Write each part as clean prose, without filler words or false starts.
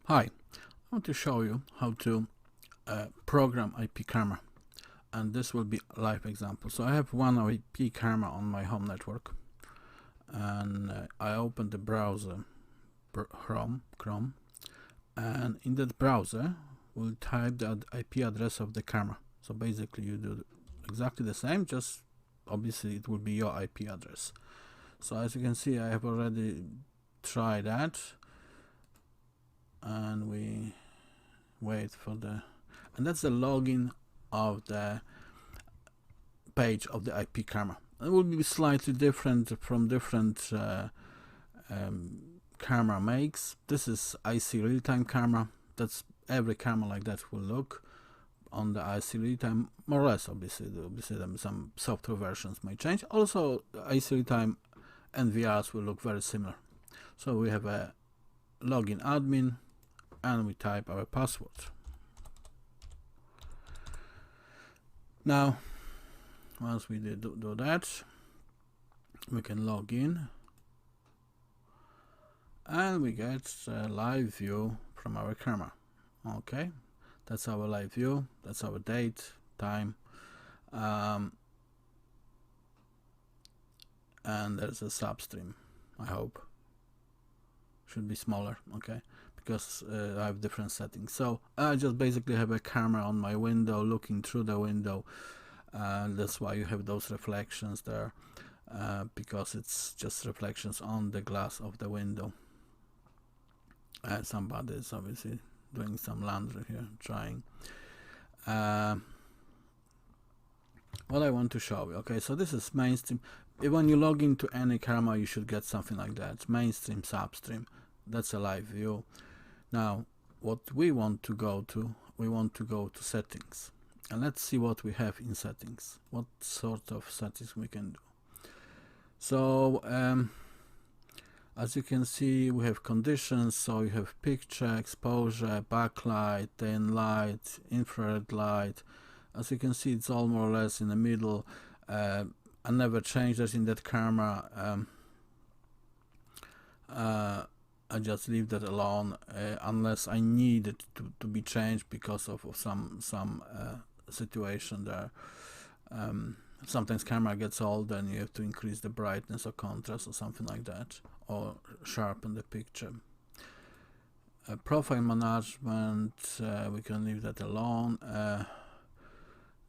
Hi, I want to show you how to program IP camera, and this will be a live example. So I have one IP camera on my home network, and I open the browser Chrome, and in that browser we'll type the IP address of the camera. So basically you do exactly the same, just obviously it will be your IP address. So as you can see, I have already tried that, and we wait for the, and that's the login of the page of the IP camera. It will be slightly different from different camera makes. This is IC real-time camera. That's every camera like that will look on the IC real-time, more or less. Obviously some software versions may change. Also, IC real-time NVRs will look very similar. So we have a login admin, and we type our password. Now, once we do that, we can log in, and we get a live view from our camera. Okay, that's our live view. That's our date, time, and there's a substream. I hope should be smaller. Okay, because I have different settings. So I just basically have a camera on my window looking through the window. That's why you have those reflections there, because it's just reflections on the glass of the window. Somebody is obviously doing some laundry here, trying. What I want to show you, okay, so this is mainstream. When you log into any camera, you should get something like that: mainstream, substream. That's a live view. Now, what we want to go to, settings, and let's see what we have in settings, what sort of settings we can do. So as you can see, we have conditions. So you have picture, exposure, backlight, day and light, infrared light. As you can see, it's all more or less in the middle. I never changed that in that camera. I just leave that alone unless I need it to be changed because of some situation there. Sometimes camera gets old and you have to increase the brightness or contrast or something like that, or sharpen the picture. Profile management, we can leave that alone.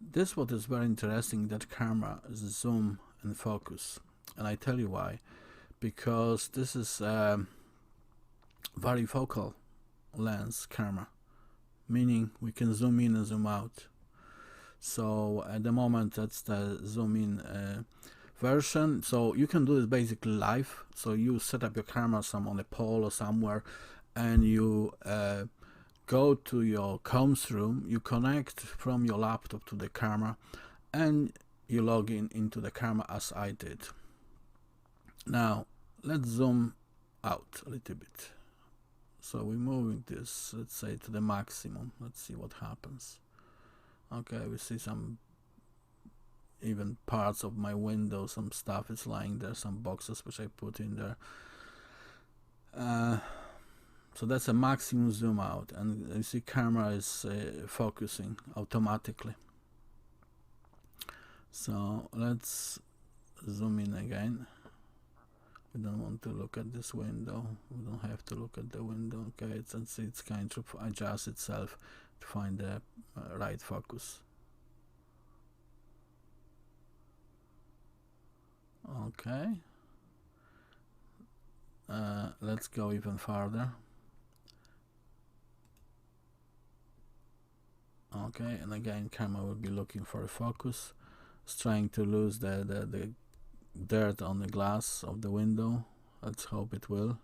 This what is very interesting, that camera is zoom and focus, and I tell you why. Because this is varifocal lens camera, meaning we can zoom in and zoom out. So at the moment that's the zoom in version. So you can do this basically live. So you set up your camera on a pole or somewhere, and you go to your comms room, you connect from your laptop to the camera, and you log into the camera as I did. Now let's zoom out a little bit. So we're moving this, let's say, to the maximum. Let's see what happens. Okay, we see some even parts of my window, some stuff is lying there, some boxes which I put in there. So that's a maximum zoom out, and you see camera is focusing automatically. So let's zoom in again. We don't want to look at this window. We don't have to look at the window. Okay, it's kind of adjusts itself to find the right focus. Okay. Let's go even farther. Okay, and again, camera will be looking for a focus. It's trying to lose the dirt on the glass of the window. Let's hope it will.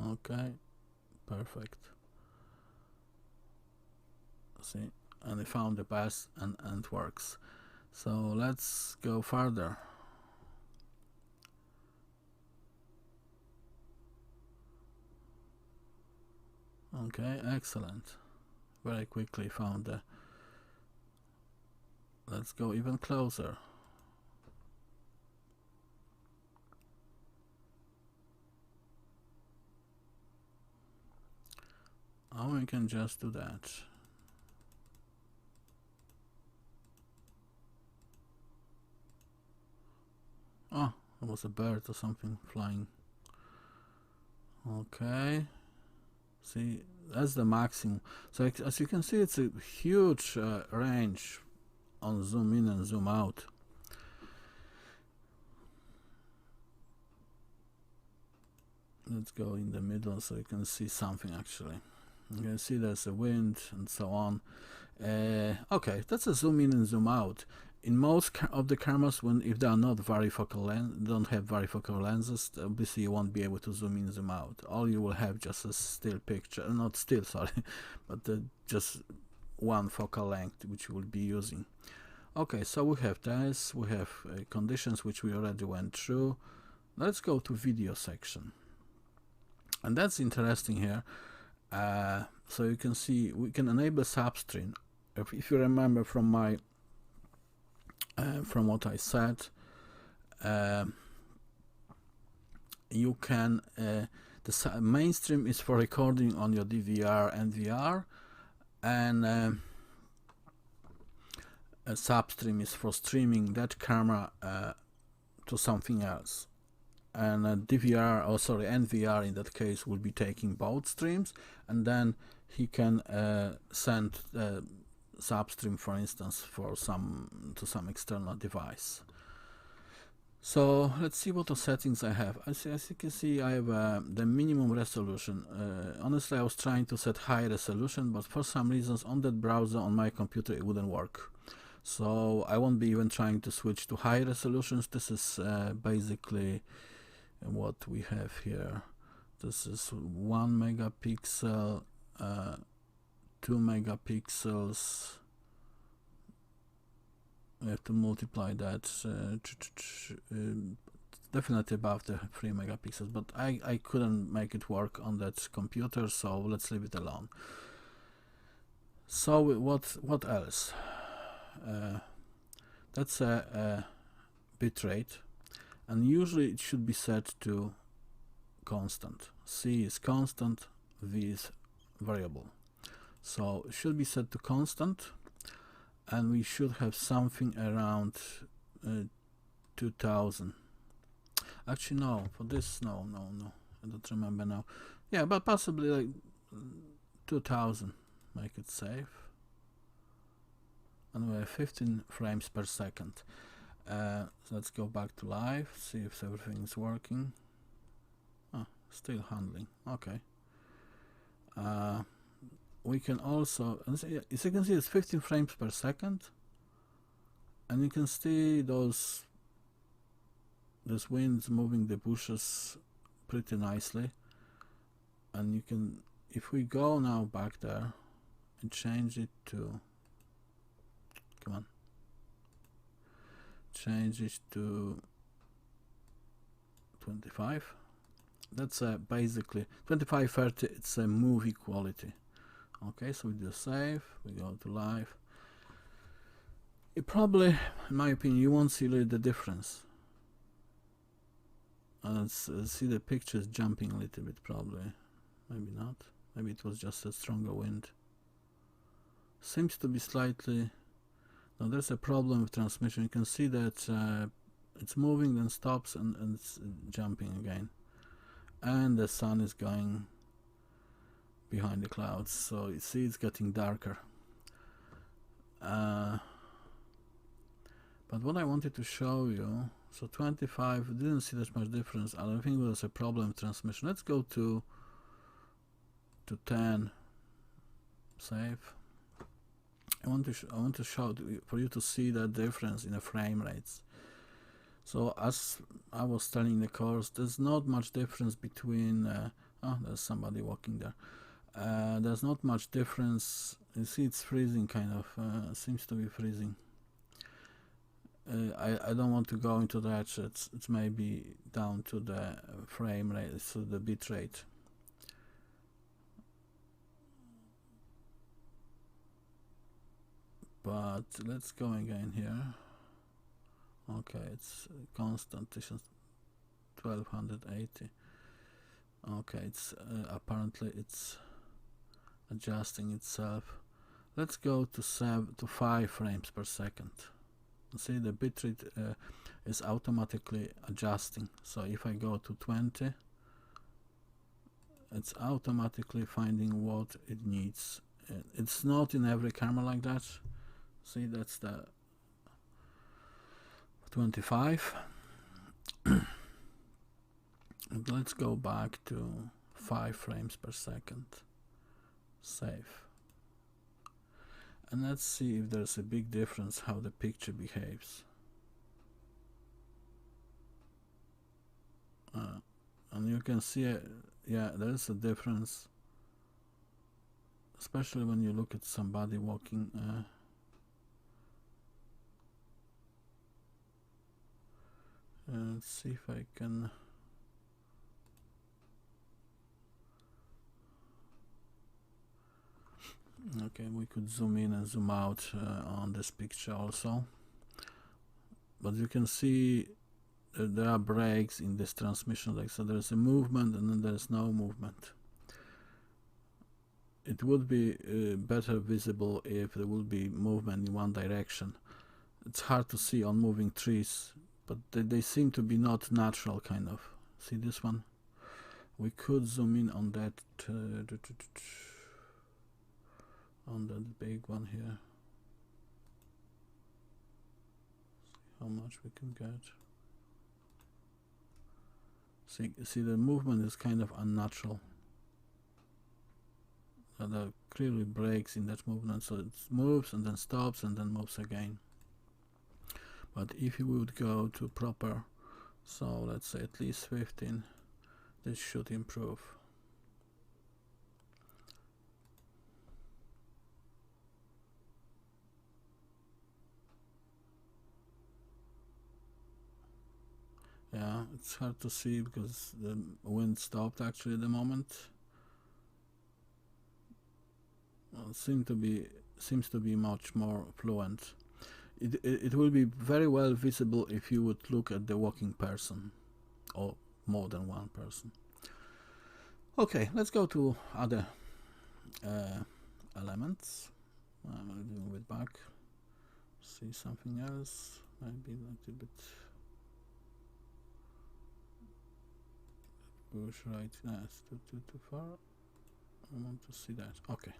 Okay, perfect. See, and I found the path, and it works. So let's go further. Okay, excellent. Very quickly found the. Let's go even closer. or we can just do that. Oh, there was a bird or something flying. Okay, see, that's the maximum. So as you can see, it's a huge range on zoom in and zoom out. Let's go in the middle so you can see something actually. You can see there's a wind and so on. Okay, that's a zoom in and zoom out. In most of the cameras, if they are not varifocal don't have varifocal lenses, obviously you won't be able to zoom in, zoom out. All you will have just a still picture, not still, sorry, but just one focal length which you will be using. Okay, so we have this, we have conditions which we already went through. Let's go to video section, and that's interesting here. So you can see we can enable substream. If you remember from my from what I said, you can the mainstream is for recording on your DVR and VR, and a substream is for streaming that camera to something else. And DVR, or sorry, NVR in that case will be taking both streams, and then he can send substream, for instance, to some external device. So let's see what the settings I have. As you can see, I have the minimum resolution. Honestly, I was trying to set high resolution, but for some reasons on that browser on my computer it wouldn't work. So I won't be even trying to switch to high resolutions. This is basically what we have here. This is 1 megapixel, 2 megapixels. We have to multiply that, definitely above the 3 megapixels, but I couldn't make it work on that computer, so let's leave it alone. So what else? That's a bitrate, and usually it should be set to constant. C is constant, V is variable. So it should be set to constant, and we should have something around 2000. Actually, no, for this, no, I don't remember now. Yeah, but possibly like 2000, make it safe. And we have 15 frames per second. So let's go back to live, see if everything is working. Oh, still handling, okay. We can also, as you can see, it's 15 frames per second, and you can see those winds moving the bushes pretty nicely. And you can, if we go now back there and change it to, come on, change it to 25. That's basically 25, 30. It's a movie quality. Okay, so we do save, we go to live. It probably, in my opinion, you won't see really the difference. Let's see, the picture is jumping a little bit, probably. Maybe not. Maybe it was just a stronger wind. Seems to be slightly. Now there's a problem with transmission. You can see that it's moving, then stops, and it's jumping again. And the sun is going behind the clouds, so you see it's getting darker. But what I wanted to show you, so 25, didn't see that much difference. I don't think there's a problem with transmission. Let's go to 10, save. I want to show for you to see that difference in the frame rates. So as I was telling the course, there's not much difference between oh, there's somebody walking there. There's not much difference. You see it's freezing, kind of seems to be freezing. I don't want to go into that. It's maybe down to the frame rate, so the bit rate. But let's go again here. Okay, it's constant. This is 1280. Okay, it's apparently it's adjusting itself. Let's go to 5 frames per second. See, the bitrate is automatically adjusting. So if I go to 20, it's automatically finding what it needs. It's not in every camera like that. See, that's the 25. And let's go back to 5 frames per second. Save. And let's see if there's a big difference how the picture behaves. And you can see, yeah, there's a difference, especially when you look at somebody walking. Let's see if I can. Okay, we could zoom in and zoom out on this picture also, but you can see there are breaks in this transmission, like so there's a movement and then there's no movement. It would be better visible if there would be movement in one direction. It's hard to see on moving trees, but they seem to be not natural, kind of. See this one? We could zoom in on that on that big one here. See how much we can get. See the movement is kind of unnatural. There are clearly breaks in that movement, so it moves and then stops and then moves again. But if you would go to proper, so let's say at least 15, this should improve. Yeah, it's hard to see because the wind stopped actually at the moment. Well, seems to be much more fluent. It will be very well visible if you would look at the walking person, or more than one person. Okay, let's go to other elements. I'm going to move it back. See something else, maybe a little bit. Push right, that's too far. I want to see that. Okay,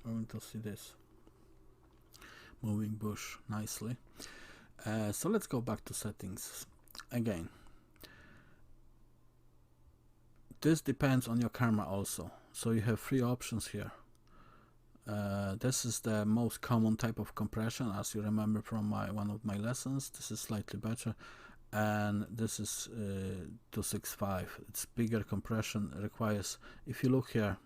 I want to see this moving bush nicely. So let's go back to settings again. This depends on your camera also, so you have 3 options here. This is the most common type of compression, as you remember from one of my lessons. This is slightly better, and this is 265. It's bigger compression, requires, if you look here,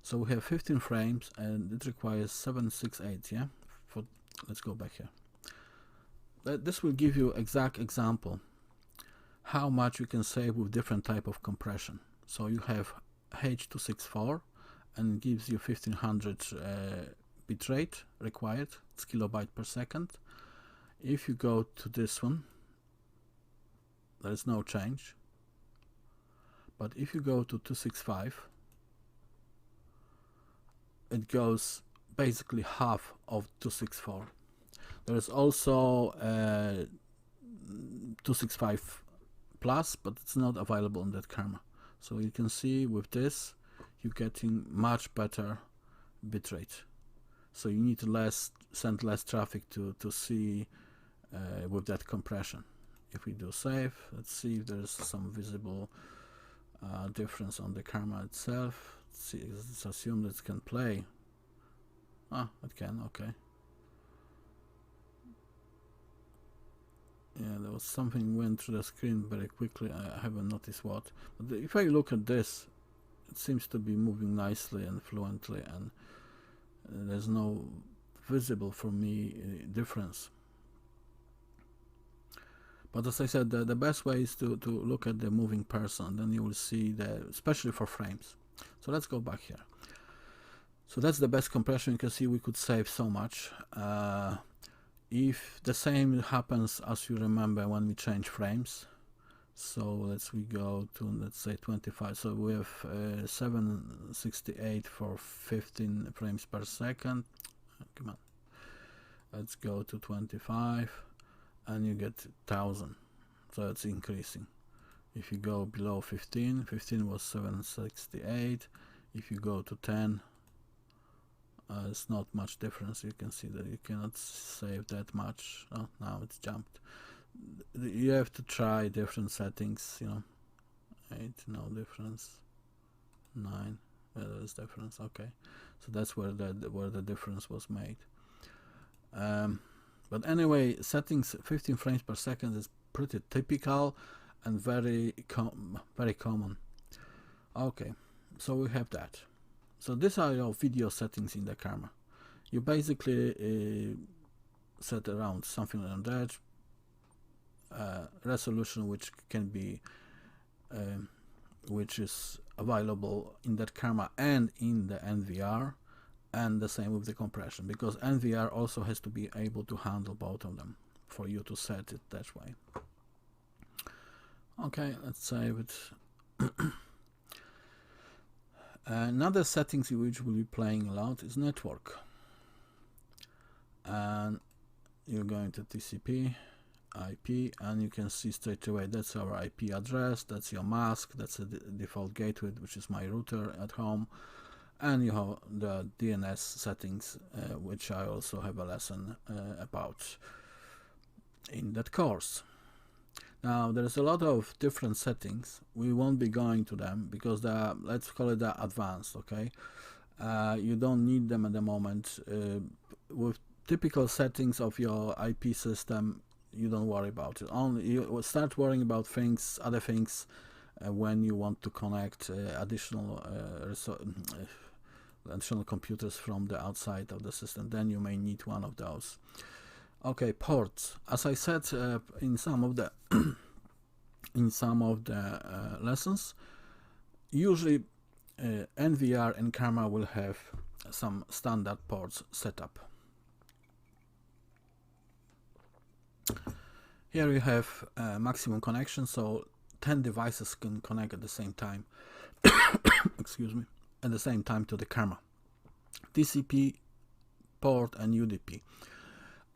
so we have 15 frames and it requires 768. Yeah, let's go back here. This will give you exact example how much you can save with different type of compression. So you have H.264 and it gives you 1500 bitrate required. It's kilobyte per second. If you go to this one, there is no change. But if you go to 265, it goes basically half of 264. There is also 265 plus, but it's not available on that camera. So you can see with this, you're getting much better bitrate. So you need to send less traffic to see with that compression. If we do save, let's see if there's some visible difference on the camera itself. Let's assume that it can play. It can, okay. Yeah, there was something went through the screen very quickly. I haven't noticed what. But if I look at this, it seems to be moving nicely and fluently, and there's no visible for me difference. But as I said, the best way is to look at the moving person, then you will see especially for frames. So let's go back here. So that's the best compression. You can see we could save so much. If the same happens as you remember when we change frames, So we go to, let's say, 25. So we have 768 for 15 frames per second. Come on, let's go to 25, and you get 1000. So it's increasing. If you go below 15 was 768. If you go to 10, it's not much difference. You can see that you cannot save that much. Oh, now it's jumped. You have to try different settings, you know. 8, no difference. 9, there is difference. Okay, so that's where the difference was made. But anyway, settings 15 frames per second is pretty typical and very common. Okay, so we have that. So these are your video settings in the camera. You basically set around something around that. Resolution which can be which is available in that camera and in the NVR, and the same with the compression, because NVR also has to be able to handle both of them for you to set it that way. Okay, let's save it. Another settings which will be playing a lot is network, and you're going to TCP IP, and you can see straight away that's our IP address, that's your mask, that's the default gateway, which is my router at home, and you have the DNS settings, which I also have a lesson about in that course. Now there's a lot of different settings. We won't be going to them because they're, let's call it, the advanced. Okay, you don't need them at the moment. With typical settings of your IP system, you don't worry about it. Only you will start worrying about other things when you want to connect additional computers from the outside of the system. Then you may need one of those. Okay, ports. As I said in some of the lessons, usually NVR and camera will have some standard ports set up. Here you have maximum connection, so 10 devices can connect at the same time. Excuse me, at the same time to the camera. TCP port and UDP.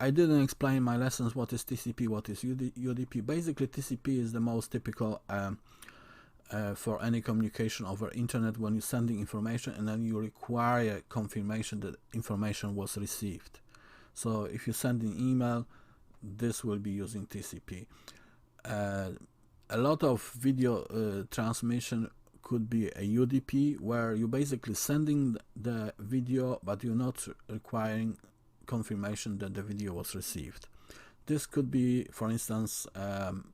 I didn't explain in my lessons what is TCP, what is UDP. Basically, TCP is the most typical for any communication over internet, when you're sending information and then you require confirmation that information was received. So if you send an email, this will be using TCP. A lot of video transmission could be a UDP, where you're basically sending the video, but you're not requiring confirmation that the video was received. This could be, for instance,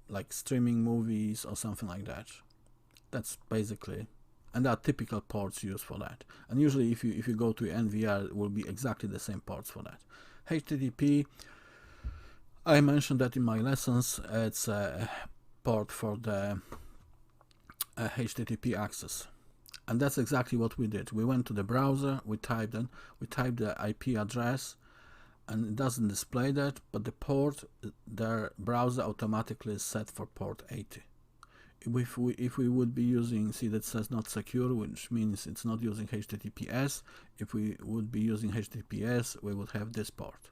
like streaming movies or something like that. That's basically, and there are typical ports used for that. And usually, if you go to NVR, it will be exactly the same ports for that. HTTP, I mentioned that in my lessons. It's a port for the HTTP access, and that's exactly what we did. We went to the browser, we typed the IP address, and it doesn't display that, but the port, their browser automatically is set for port 80. If we would be using, see that says not secure, which means it's not using HTTPS. If we would be using HTTPS, we would have this port.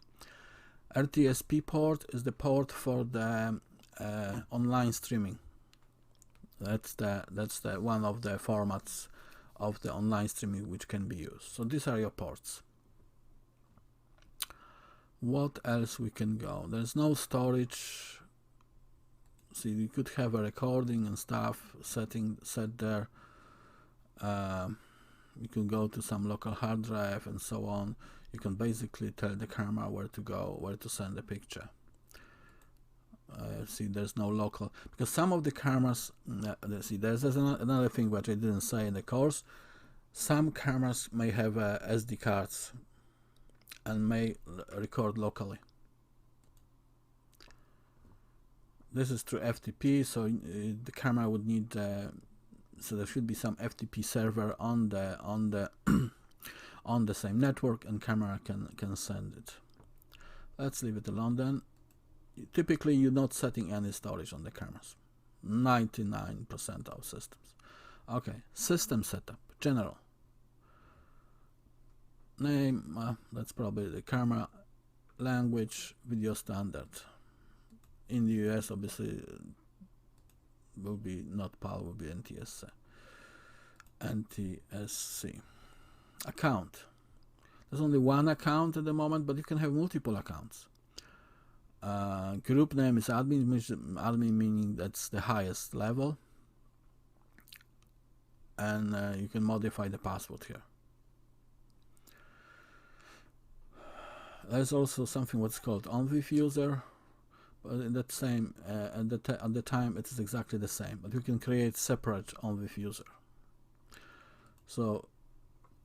RTSP port is the port for the online streaming. That's the one of the formats of the online streaming which can be used. So these are your ports. What else we can go? There's no storage. See, you could have a recording and stuff set there. You can go to some local hard drive and so on. You can basically tell the camera where to go, where to send the picture. See, there's no local, because some of the cameras, see, there's another thing which I didn't say in the course. Some cameras may have SD cards and may record locally. This is through FTP, so the camera would need so there should be some FTP server on the on the same network, and camera can send it. Let's leave it alone then. Typically, you're not setting any storage on the cameras. 99% of systems. Okay, system setup, general. Name, that's probably the camera. Language, video standard. In the US, obviously, will be not PAL, will be NTSC. NTSC. Account. There's only one account at the moment, but you can have multiple accounts. Group name is admin, admin meaning that's the highest level. And you can modify the password here. There's also something what's called OnVIF user, but in that same at the time it is exactly the same, but you can create separate OnVIF user. So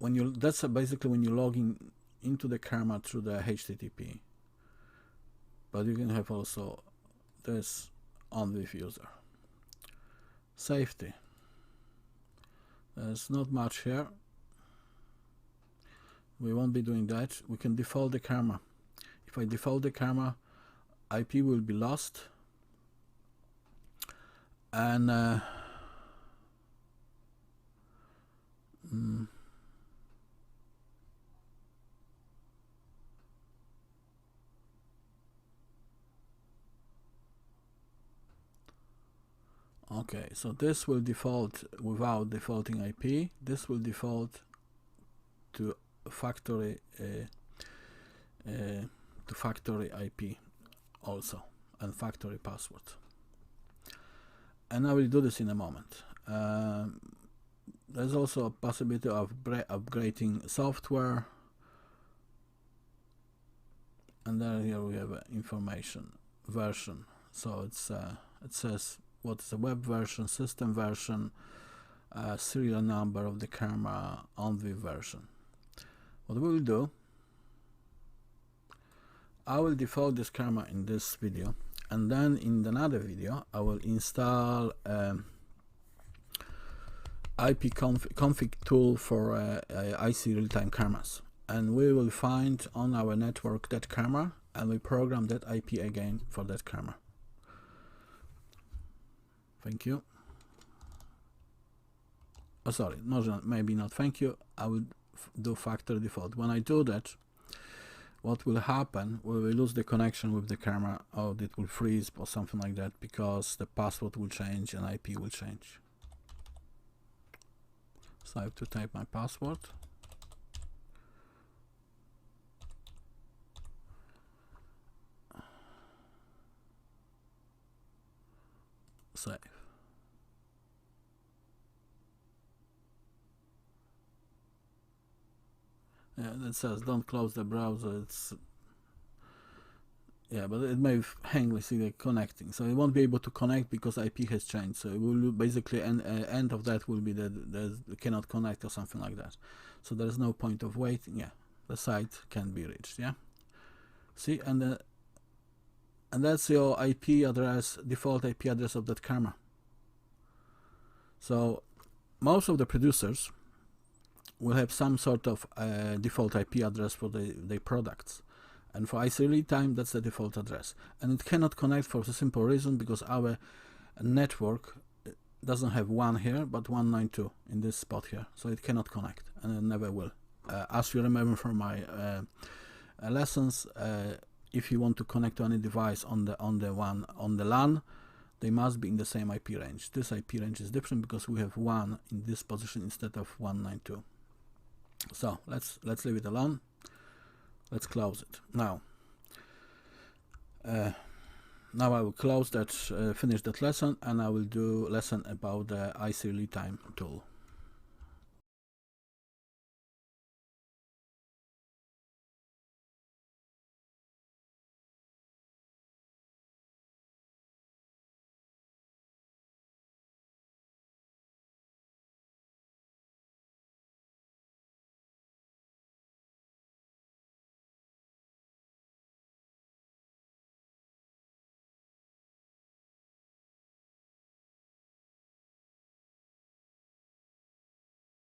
when you that's basically when you log into the camera through the HTTP, but you can have also this OnVIF user. Safety. There's not much here. We won't be doing that. We can default the camera. If I default the camera, IP will be lost. And okay, so this will default without defaulting IP. This will default to factory IP also, and factory password. And I will do this in a moment. There's also a possibility of upgrading software, and there here we have information version. So it's it says what's the web version, system version, serial number of the camera, OnVIF version. What we will do, I will default this camera in this video, and then in another video I will install IP config tool for IC real-time cameras, and we will find on our network that camera, and we program that IP again for that camera. Thank you. Oh, sorry, no, maybe not thank you. I will do factory default. When I do that, what will happen, we will lose the connection with the camera, or it will freeze or something like that, because the password will change and IP will change. So I have to type my password. Save. Yeah, that says don't close the browser. It's yeah, but it may hang. We see the connecting, so it won't be able to connect because IP has changed. So it will basically end of that will be that it cannot connect or something like that. So there is no point of waiting. Yeah, the site can be reached. Yeah, see, and that's your IP address, default IP address of that camera. So most of the producers will have some sort of default IP address for their products, and for IC real-time that's the default address, and it cannot connect for the simple reason because our network doesn't have 1 here but 192 in this spot here, so it cannot connect, and it never will. As you remember from my lessons, if you want to connect to any device on the LAN, they must be in the same IP range. This IP range is different because we have 1 in this position instead of 192. So let's leave it alone. Let's close it now. Now I will close that, finish that lesson, and I will do lesson about the IC real-time tool.